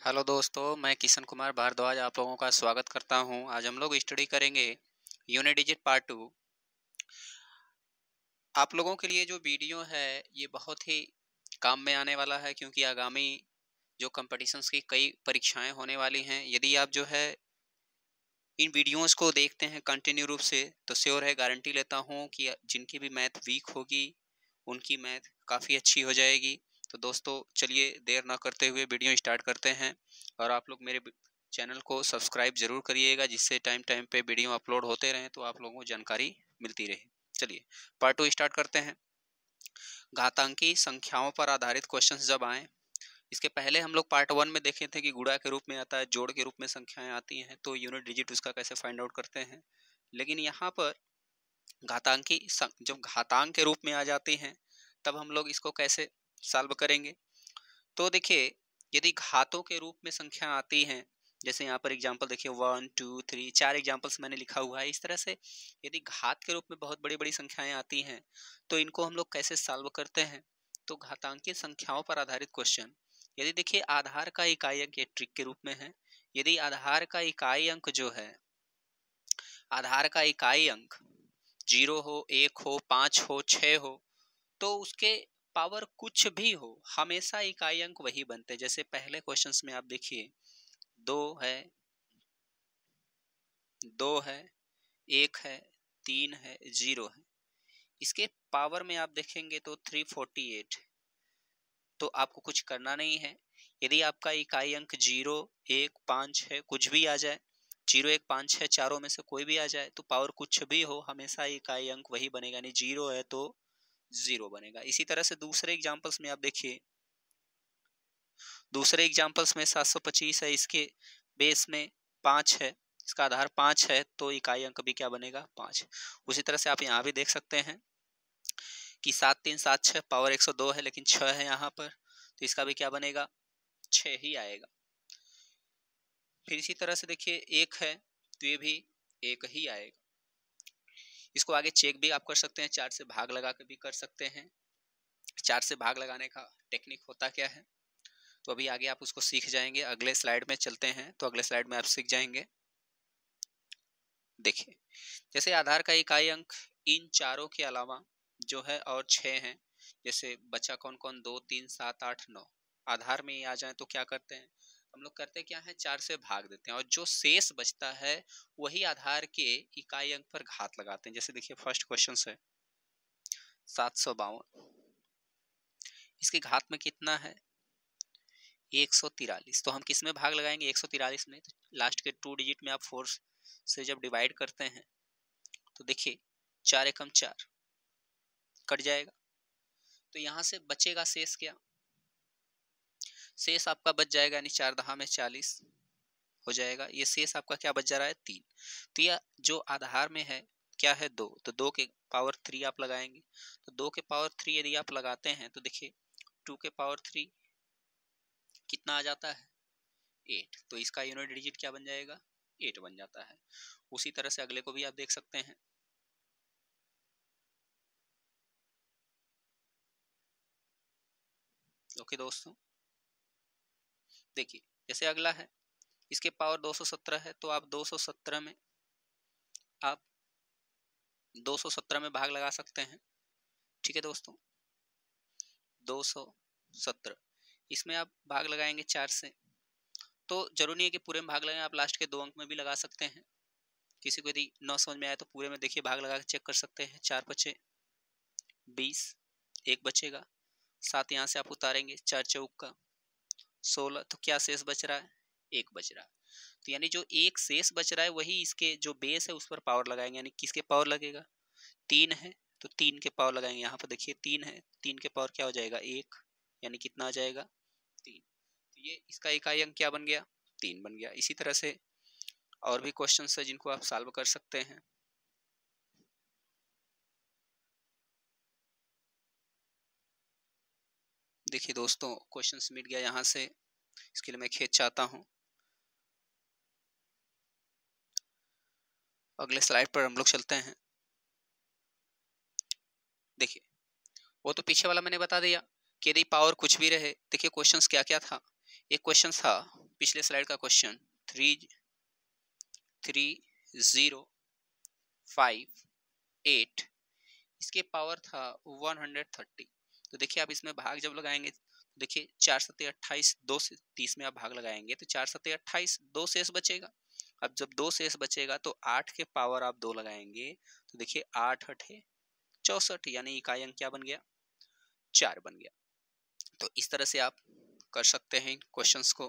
Hello दोस्तों, मैं किशन कुमार भारद्वाज आप लोगों का स्वागत करता हूं। आज हम लोग स्टडी करेंगे यूनिट डिजिट पार्ट 2। आप लोगों के लिए जो वीडियो है ये बहुत ही काम में आने वाला है, क्योंकि आगामी जो कंपटीशंस की कई परीक्षाएं होने वाली हैं। यदि आप जो है इन वीडियोस को देखते हैं कंटिन्यू रूप से, तो श्योर है, गारंटी लेता हूं कि जिनकी भी मैथ वीक होगी उनकी मैथ काफ़ी अच्छी हो जाएगी। तो दोस्तों चलिए देर ना करते हुए वीडियो स्टार्ट करते हैं। और आप लोग मेरे चैनल को सब्सक्राइब जरूर करिएगा, जिससे टाइम टाइम पे वीडियो अपलोड होते रहें तो आप लोगों को जानकारी मिलती रहे। चलिए पार्ट 2 स्टार्ट करते हैं। घातांकी संख्याओं पर आधारित क्वेश्चंस जब आए, इसके पहले हम लोग पार्ट 1 में देखे थे कि गुणा के रूप में आता है, जोड़ के रूप में संख्याएं आती हैं, तो यूनिट डिजिट उसका कैसे फाइंड आउट करते हैं। लेकिन यहाँ पर घातांकी जब घातांक के रूप में आ जाती हैं तब हम लोग इसको कैसे सॉल्व करेंगे। तो देखिए, यदि घातों के रूप में संख्या आती हैं, जैसे यहाँ पर एग्जांपल देखिए 1 2 3 4 एग्जांपल्स मैंने लिखा हुआ है। इस तरह से यदि घात के रूप में बहुत बड़ी बड़ी संख्याएं आती हैं तो इनको हम लोग कैसे सॉल्व करते हैं। तो घातांकीय संख्याओं पर आधारित क्वेश्चन, यदि देखिए आधार का इकाई अंक ये ट्रिक के रूप में है। यदि आधार का इकाई अंक जो है, आधार का इकाई अंक 0 हो, 1 हो, 5 हो, 6 हो, तो उसके पावर कुछ भी हो, हमेशा इकाई अंक वही बनते हैं। जैसे पहले क्वेश्चंस में आप देखिए 2 है, 2 है, 1 है, 3 है, 0 है। इसके पावर में आप देखेंगे तो 348। तो आपको कुछ करना नहीं है। यदि आपका इकाई अंक 0 1 5 है, कुछ भी आ जाए, 0 1 5 6 चारों में से कोई भी आ जाए, तो पावर कुछ भी हो हमेशा इकाई अंक वही बनेगा। यानी 0 है तो 0 बनेगा। इसी तरह से दूसरे एग्जांपल्स में आप देखिए, दूसरे एग्जांपल्स में 725 है, इसके बेस में 5 है, इसका आधार 5 है, तो इकाई अंक भी क्या बनेगा, 5। उसी तरह से आप यहाँ भी देख सकते हैं कि 7 3 7 6 पावर 102 है, लेकिन 6 है यहाँ पर, तो इसका भी क्या बनेगा, 6 ही आएगा। फिर इसी तरह से देखिए 1 है तो ये भी 1 ही आएगा। इसको आगे चेक भी आप कर सकते हैं, 4 से भाग लगा के भी कर सकते हैं। 4 से भाग लगाने का टेक्निक होता क्या है, तो अभी आगे आप उसको सीख जाएंगे। अगले स्लाइड में चलते हैं, तो अगले स्लाइड में आप सीख जाएंगे। देखिए, जैसे आधार का इकाई अंक इन चारों के अलावा जो है और 6 हैं, जैसे बचा कौन कौन, 2 3 7 8 9, आधार में ही आ जाए तो क्या करते हैं हम लोग, करते क्या है, 4 से भाग देते हैं, और जो शेष बचता है वही आधार के इकाई अंक पर घात लगाते हैं। जैसे देखिए फर्स्ट क्वेश्चन है 752, इसके घात में कितना है, 143। तो हम किस में भाग लगाएंगे, 143 में। तो लास्ट के 2 डिजिट में आप 4 से जब डिवाइड करते हैं तो देखिए 4 एकम 4 कट जाएगा, तो यहाँ से बचेगा शेष क्या, शेष आपका बच जाएगा, यानी 4 दहा में 40 हो जाएगा। ये शेष आपका क्या बच जा रहा है, 3। तो यह जो आधार में है क्या है, 2, तो 2 के पावर 3 आप लगाएंगे। तो 2 के पावर 3 यदि आप लगाते हैं तो देखिए 2 के पावर 3 कितना आ जाता है, 8। तो इसका यूनिट डिजिट क्या बन जाएगा, 8 बन जाता है। उसी तरह से अगले को भी आप देख सकते हैं। ओके दोस्तों, देखिए जैसे अगला है, इसके पावर 217 है, तो आप 217 में आप 217 में भाग लगा सकते हैं। ठीक है दोस्तों, 217 इसमें आप भाग लगाएंगे 4 से, तो जरूरी नहीं है कि पूरे में भाग लगाएं, आप लास्ट के 2 अंक में भी लगा सकते हैं। किसी को यदि न समझ में आए तो पूरे में देखिए भाग लगा के चेक कर सकते हैं। 4 बचे 20, 1 बचेगा, 7 यहाँ से आप उतारेंगे, 4 चौक का 16, तो क्या शेष बच रहा है, 1 बच रहा है। तो यानी जो एक शेष बच रहा है वही इसके जो बेस है उस पर पावर लगाएंगे। यानी किसके पावर लगेगा, 3 है तो 3 के पावर लगाएंगे। यहाँ पर देखिए 3 है, 3 के पावर क्या हो जाएगा, 1, यानी कितना आ जाएगा, 3। तो ये इसका इकाई अंक क्या बन गया, 3 बन गया। इसी तरह से और भी क्वेश्चंस है जिनको आप सॉल्व कर सकते हैं। देखिए दोस्तों, क्वेश्चंस मिट गया यहाँ से, इसके लिए मैं खेद चाहता हूँ। अगले स्लाइड पर हम लोग चलते हैं। देखिए, वो तो पीछे वाला मैंने बता दिया कि यदि पावर कुछ भी रहे। देखिए क्वेश्चंस क्या क्या था, एक क्वेश्चन था पिछले स्लाइड का क्वेश्चन 3,0,5,8, इसके पावर था 130। तो देखिए आप इसमें भाग जब लगाएंगे, देखिए 4 सत्ते 28, 2 से 30 में आप भाग लगाएंगे तो 4 सत्ते 28, 2 शेष बचेगा। अब जब 2 शेष बचेगा तो 8 के पावर आप 2 लगाएंगे तो देखिए 8 अठे 64, यानी इकाई अंक क्या बन गया, 4 बन गया। तो इस तरह से आप कर सकते हैं क्वेश्चंस को।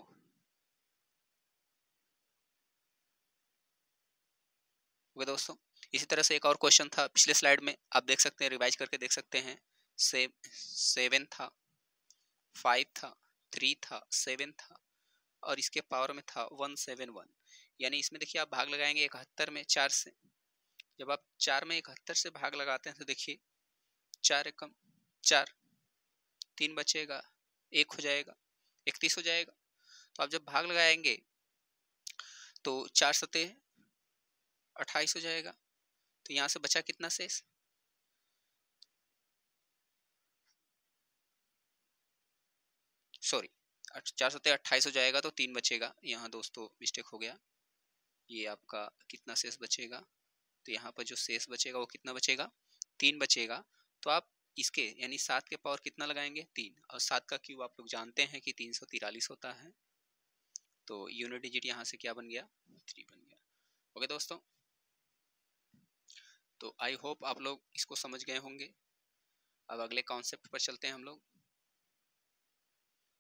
ओके दोस्तों, इसी तरह से एक और क्वेश्चन था पिछले स्लाइड में, आप देख सकते हैं, रिवाइज करके देख सकते हैं। 7 था, 5 था, 3 था, 7 था और इसके पावर में था 171, यानी इसमें देखिए आप भाग लगाएंगे 71 में 4 से। जब आप 4 में 71 से भाग लगाते हैं तो देखिए 4 एकम 4, 3 बचेगा, 1 हो जाएगा, 31 हो जाएगा। तो आप जब भाग लगाएंगे तो 4 सत्ते 28 हो जाएगा। तो यहाँ से बचा कितना शेष, सॉरी 4 सत्ते 28 हो जाएगा तो 3 बचेगा। यहाँ दोस्तों मिस्टेक हो गया, ये आपका कितना शेष बचेगा, तो यहाँ पर जो शेष बचेगा वो कितना बचेगा, 3 बचेगा। तो आप इसके यानी 7 के पावर कितना लगाएंगे, 3, और 7 का क्यूब आप लोग जानते हैं कि 343 होता है। तो यूनिट डिजिट यहाँ से क्या बन गया, 3 बन गया। ओके दोस्तों, तो आई होप आप लोग इसको समझ गए होंगे। अब अगले कॉन्सेप्ट पर चलते हैं हम लोग।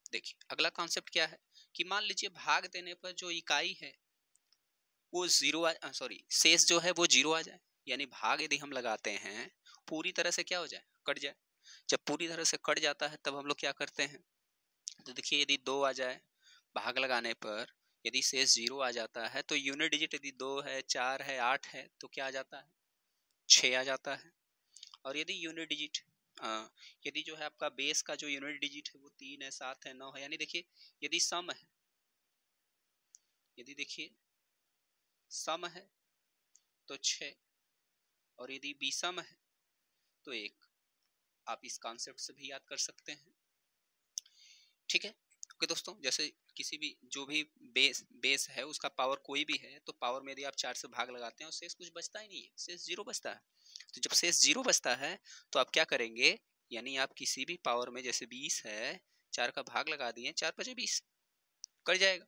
देखिए अगला कॉन्सेप्ट क्या है कि मान लीजिए भाग देने पर जो इकाई है वो शेष जो है वो 0 आ जाए, यानी भाग यदि हम लगाते हैं पूरी तरह से क्या हो जाए, कट जाए। जब पूरी तरह से कट जाता है तब हम लोग क्या करते हैं, तो देखिए यदि 2 आ जाए भाग लगाने पर, यदि शेष 0 आ जाता है तो यूनिट डिजिट यदि 2 है, 4 है, 8 है तो क्या आ जाता है, 6 आ जाता है। और यदि यूनिट डिजिट यदि जो है आपका बेस का जो यूनिट डिजिट है वो 3 है, 7 है, 9 है, यानी देखिए यदि सम है, यदि देखिए सम है तो 6 और यदि विषम है तो 1। आप इस कॉन्सेप्ट से भी याद कर सकते हैं, ठीक है। ओके दोस्तों, जैसे किसी भी जो भी बेस है उसका पावर कोई भी है तो पावर में यदि आप 4 से भाग लगाते हैं और शेष कुछ बचता ही नहीं है, शेष 0 बचता है। तो जब शेष 0 बचता है तो आप क्या करेंगे, यानी आप किसी भी पावर में, जैसे 20 है, 4 का भाग लगा दिए, 4 5 20 कर जाएगा।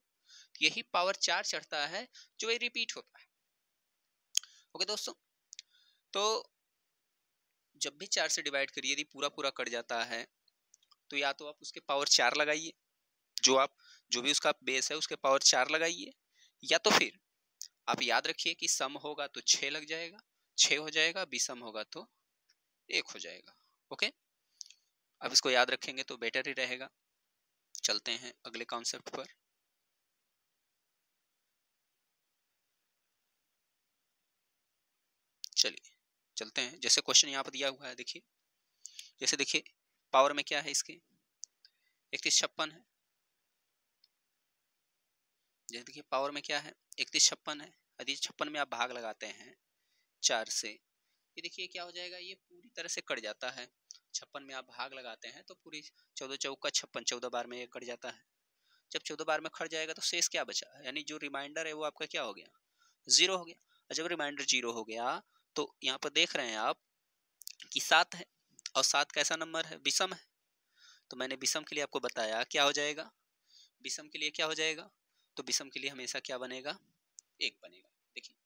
यही पावर 4 चढ़ता है जो ये रिपीट होता है। ओके दोस्तों, तो जब भी 4 से डिवाइड करिए यदि पूरा पूरा कट जाता है तो या तो आप उसके पावर 4 लगाइए, जो भी उसका बेस है उसके पावर 4 लगाइए, या तो फिर आप याद रखिए कि सम होगा तो 6 लग जाएगा, 6 हो जाएगा, विषम होगा तो 1 हो जाएगा। ओके, अब इसको याद रखेंगे तो बेटर ही रहेगा। चलते हैं अगले कॉन्सेप्ट पर। चलिए चलते हैं, जैसे क्वेश्चन यहाँ पर दिया हुआ है, देखिए जैसे देखिए पावर में क्या है इसके, 3156 है। जैसे देखिए पावर में क्या है, 3156 है। यदि 56 में आप भाग लगाते हैं 4 से, ये देखिए क्या हो जाएगा, ये पूरी तरह से कट जाता है। 56 में आप भाग लगाते हैं तो पूरी 14 चौका 56, 14 बार में ये कट जाता है। जब 14 बार में कट जाएगा तो शेष क्या बचा, यानी जो रिमाइंडर है वो आपका क्या हो गया, 0 हो गया। और जब रिमाइंडर 0 हो गया तो यहाँ पर देख रहे हैं आप कि 7 है, और 7 कैसा नंबर है, विषम है। तो मैंने विषम के लिए आपको बताया क्या हो जाएगा, विषम के लिए क्या हो जाएगा, तो विषम के लिए हमेशा क्या बनेगा, 1 बनेगा। देखिए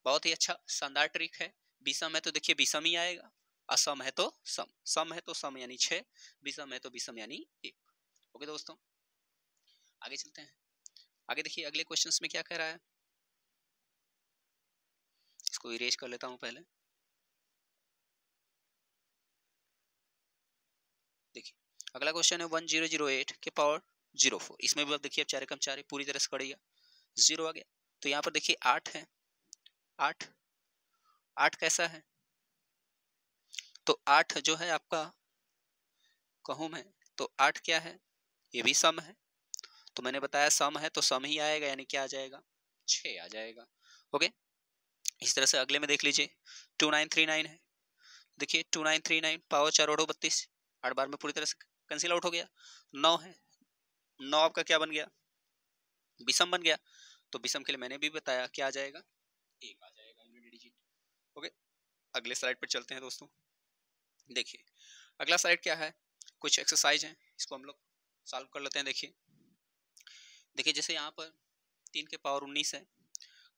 बहुत ही अच्छा शानदार ट्रिक है। विषम है तो देखिए विषम ही आएगा, असम है तो सम, सम है तो सम यानी 6, विषम है तो विषम यानी 1। ओके दोस्तों, आगे चलते हैं। आगे देखिए अगले क्वेश्चंस में क्या कह रहा है, इसको इरेज कर लेता हूं पहले। देखिए अगला क्वेश्चन है 1008 के पावर 04। इसमें भी आप देखिए अब 4 कम 4 पूरी तरह से कट गया, 0 आ गया। तो यहाँ पर देखिए 8 है, 8 8 कैसा है, तो 8 जो है आपका कहूँ मैं तो 8 क्या है, ये भी सम है। तो मैंने बताया सम है तो सम ही आएगा, यानी क्या आ जाएगा, 6 आ जाएगा। ओके, इस तरह से अगले में देख लीजिए 2939 है। देखिए 2939 पावर 4 और 32, 8 बार में पूरी तरह से कैंसिल आउट हो गया। 9 है, 9 आपका क्या बन गया, विषम बन गया तो विषम के लिए मैंने भी बताया क्या आ जाएगा, 1 आ जाएगा यूनिट डिजिट। ओके, अगले स्लाइड पर चलते हैं दोस्तों। देखिए अगला स्लाइड क्या है, कुछ एक्सरसाइज है, इसको हम लोग सॉल्व कर लेते हैं। देखिए जैसे यहाँ पर 3 के पावर 19 है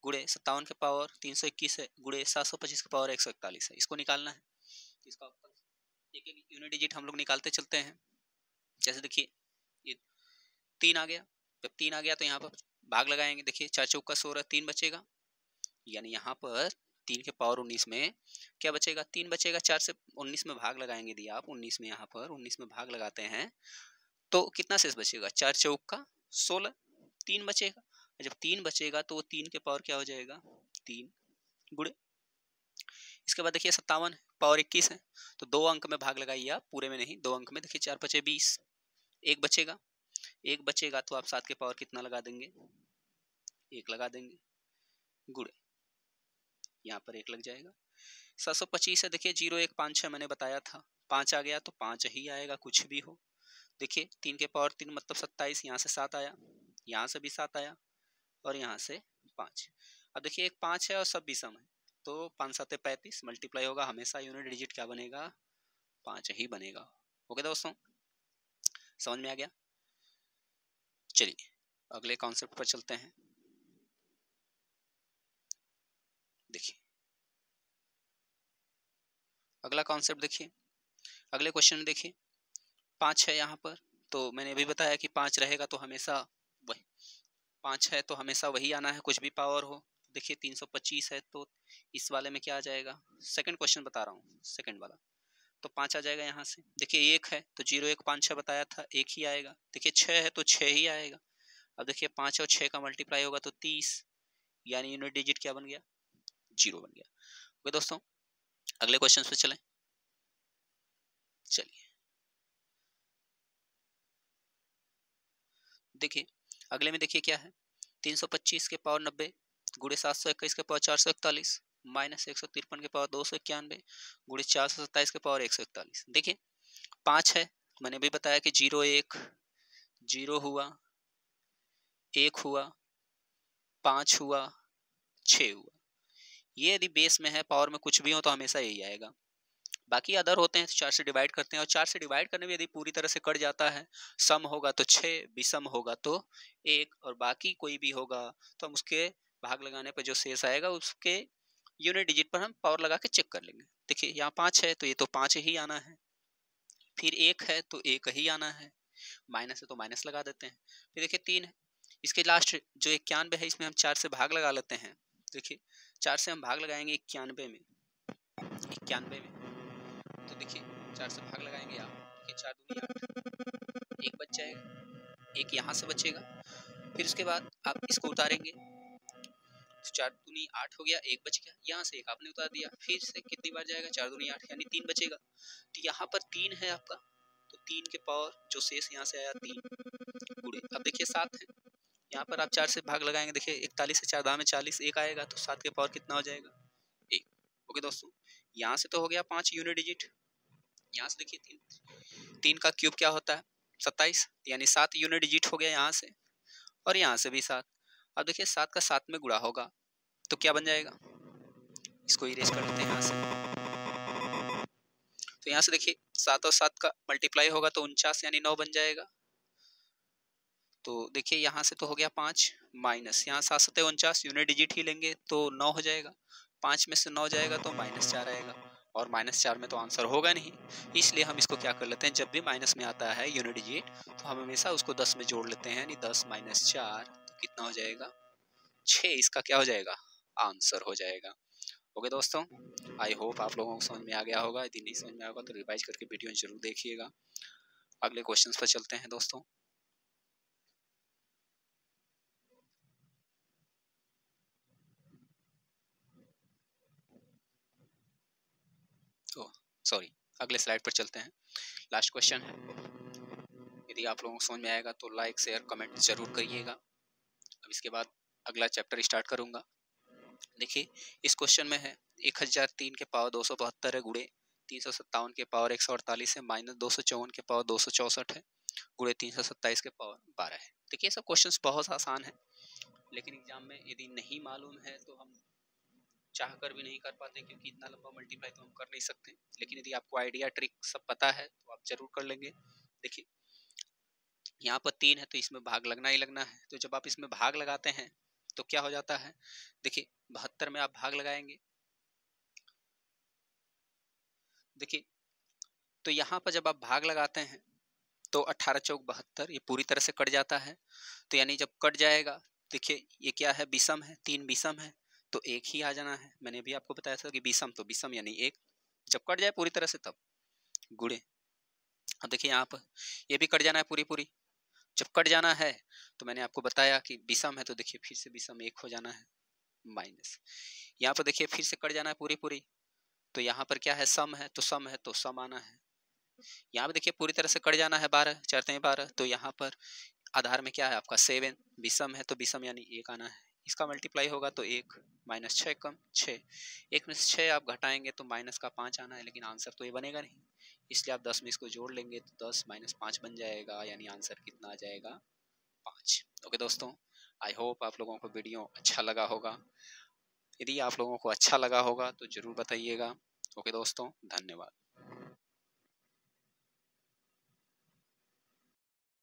गुड़े 57 के पावर 321 है गुड़े 725 के पावर 141 है, इसको निकालना है। इसका एक एक यूनिट डिजिट हम लोग निकालते चलते हैं। जैसे देखिए ये 3 आ गया, जब 3 आ गया तो यहाँ पर भाग लगाएंगे। देखिए 4 चौका 16, 3 बचेगा, यानी यहाँ पर 3 के पावर 19 में क्या बचेगा, 3 बचेगा। 4 से 19 में भाग लगाएंगे, यदि आप 19 में यहाँ पर 19 में भाग लगाते हैं तो कितना शेष बचेगा, 4 चौका 16, 3 बचेगा। जब 3 बचेगा तो 3 के पावर क्या हो जाएगा, 3 गुड़े। इसके बाद देखिए 57 पावर 21 है, तो 2 अंक में भाग लगाइए आप, पूरे में नहीं, 2 अंक में। देखिए 4 पचे 20, 1 बचेगा, 1 बचेगा तो आप 7 के पावर कितना लगा देंगे, 1 लगा देंगे गुड़े, यहाँ पर 1 लग जाएगा। 725 है, देखिए 0 1 5 6 मैंने बताया था, 5 आ गया तो 5 ही आएगा कुछ भी हो। देखिए 3 के पावर 3 मतलब 27, यहाँ से 7 आया, यहाँ से भी 7 आया और यहाँ से 5। अब देखिए एक 5 है और सब विषम है, तो 5 7 35 मल्टीप्लाई होगा, हमेशा यूनिट डिजिट क्या बनेगा, 5 ही बनेगा। ओके दोस्तों, समझ में आ गया। चलिए अगले कॉन्सेप्ट पर चलते हैं। देखिए अगला कॉन्सेप्ट देखिए, अगले क्वेश्चन में देखिए 5 है यहाँ पर, तो मैंने अभी बताया कि 5 रहेगा तो हमेशा वही 5 है तो हमेशा वही आना है, कुछ भी पावर हो। देखिए 325 है तो इस वाले में क्या आ जाएगा, सेकंड क्वेश्चन बता रहा हूँ, सेकंड वाला, तो 5 आ जाएगा यहाँ से। देखिए 1 है तो 0 1 5 6 बताया था, 1 ही आएगा। देखिए 6 है तो 6 ही आएगा। अब देखिए 5 और 6 का मल्टीप्लाई होगा तो 30, यानी यूनिट डिजिट क्या बन गया, 0 बन गया। ओके दोस्तों, अगले क्वेश्चन पे चलें। चलिए देखिए अगले में देखिए क्या है, 325 के पावर 90 गुड़े 721 के पावर 441 माइनस 153 के पावर 291 गुड़े 427 के पावर 141। देखिए 5 है, मैंने भी बताया कि 0 1 0 हुआ, 1 हुआ, 5 हुआ, 6 हुआ। ये यदि बेस में है, पावर में कुछ भी हो तो हमेशा यही आएगा। बाकी अदर होते हैं तो 4 से डिवाइड करते हैं, और 4 से डिवाइड करने में यदि पूरी तरह से कट जाता है, सम होगा तो 6, विषम होगा तो 1, और बाकी कोई भी होगा तो हम उसके भाग लगाने पर जो शेष आएगा उसके यूनिट डिजिट पर हम पावर लगा के चेक कर लेंगे। देखिए यहाँ 5 है तो ये तो 5 ही आना है, फिर 1 है तो 1 ही आना है, माइनस है तो माइनस लगा देते हैं। फिर देखिए 3 है, इसके लास्ट जो 91 है इसमें हम 4 से भाग लगा लेते हैं। देखिए 4 से हम भाग लगाएंगे 91 में, 91 में, तो देखिए 4 से भाग लगाएंगे आप, देखिए 4 दूनी 8, 1 बच जाएगा, 1 यहाँ से बचेगा। फिर उसके बाद आप इसको उतारेंगे तो 4 दूनी 8 हो गया, 1 बच गया, यहाँ से 1 आपने उतार दिया, फिर से कितनी बार जाएगा, 4 दूनी 8, यानी 3 बचेगा। तो यहाँ पर 3 है आपका, तो 3 के पावर जो शेष यहाँ से आया 3 गुणे, अब देखिए 7 है, यहाँ पर आप 4 से भाग लगाएंगे, देखिए 41 से 4 दाम में 40, 1 आएगा तो 7 के पावर कितना हो जाएगा, 1। ओके दोस्तों, यहाँ से तो हो गया 5 यूनिट डिजिट। यहाँ से देखिए 3 का क्यूब क्या होता है, 27, यानी 7 यूनिट डिजिट हो गया यहाँ से, और यहाँ से भी 7। अब देखिए 7 का 7 में गुणा होगा तो क्या बन जाएगा, इसको इरेज कर लेते हैं यहाँ से। तो यहाँ से देखिए 7 और 7 का मल्टीप्लाई होगा तो 49, यानी 9 बन जाएगा। तो देखिए यहाँ से तो हो गया 5, माइनस यहाँ 7 7 49, यूनिट डिजिट ही लेंगे तो 9 हो जाएगा, 5 में से 9 जाएगा तो -4 आएगा, और -4 में तो आंसर होगा नहीं, इसलिए हम इसको क्या कर लेते हैं, जब भी माइनस में आता है यूनिट डिजिट तो हम हमेशा उसको 10 में जोड़ लेते हैं, यानी 10 - 4 तो कितना हो जाएगा, 6, इसका क्या हो जाएगा, आंसर हो जाएगा। ओके दोस्तों, आई होप आप लोगों को समझ में आ गया होगा, यदि नहीं समझ में आएगा तो रिवाइज करके वीडियो जरूर देखिएगा। अगले क्वेश्चन पर चलते हैं दोस्तों। सॉरी, अगले स्लाइड पर चलते हैं, लास्ट क्वेश्चन है। यदि आप लोगों को समझ में आएगा तो लाइक शेयर कमेंट जरूर करिएगा। अब इसके बाद अगला चैप्टर स्टार्ट करूंगा। देखिए इस क्वेश्चन में है 1003 के पावर 272 है गुणे 357 के पावर 148 है माइनस 254 के पावर 264 है गुणे 327 के पावर 12 है। देखिए सब क्वेश्चंस बहुत आसान है, लेकिन एग्जाम में यदि नहीं मालूम है तो हम चाह कर भी नहीं कर पाते, क्योंकि इतना लंबा मल्टीप्लाई तो हम कर नहीं सकते। लेकिन यदि आपको आइडिया ट्रिक सब पता है तो आप जरूर कर लेंगे। देखिए यहाँ पर 3 है तो इसमें भाग लगना ही लगना है। तो जब आप इसमें भाग लगाते हैं तो क्या हो जाता है, देखिए 72 में आप भाग लगाएंगे, देखिए तो यहाँ पर जब आप भाग लगाते हैं तो 18 चौक 72 ये पूरी तरह से कट जाता है। तो यानी जब कट जाएगा, देखिए ये क्या है, विषम है, 3 विषम है तो एक ही आ जाना है। मैंने भी आपको बताया था कि विषम तो विषम यानी एक, जब कट जाए पूरी तरह से तब गुणे। अब देखिए यहाँ पर ये भी कट जाना है पूरी पूरी, जब कट जाना है तो मैंने आपको बताया कि विषम है तो देखिए फिर से विषम एक हो जाना है, माइनस यहाँ पर देखिए फिर से कट जाना है पूरी पूरी, तो यहाँ पर क्या है, सम है तो सम है तो सम आना है। यहाँ पे देखिए पूरी तरह से कट जाना है, 12 4 12, तो यहाँ पर आधार में क्या है आपका 7, विषम है तो विषम यानी एक आना है। इसका मल्टीप्लाई होगा तो 1 माइनस 6 कम 6, 1 में से 6 आप घटाएंगे तो माइनस का 5 आना है, लेकिन आंसर तो ये बनेगा नहीं, इसलिए आप 10 में इसको जोड़ लेंगे तो 10 माइनस 5 बन जाएगा, यानी आंसर कितना आ जाएगा 5। ओके दोस्तों, आई होप आप लोगों को वीडियो अच्छा लगा होगा। यदि आप लोगों को अच्छा लगा होगा तो जरूर बताइएगा। ओके दोस्तों, धन्यवाद।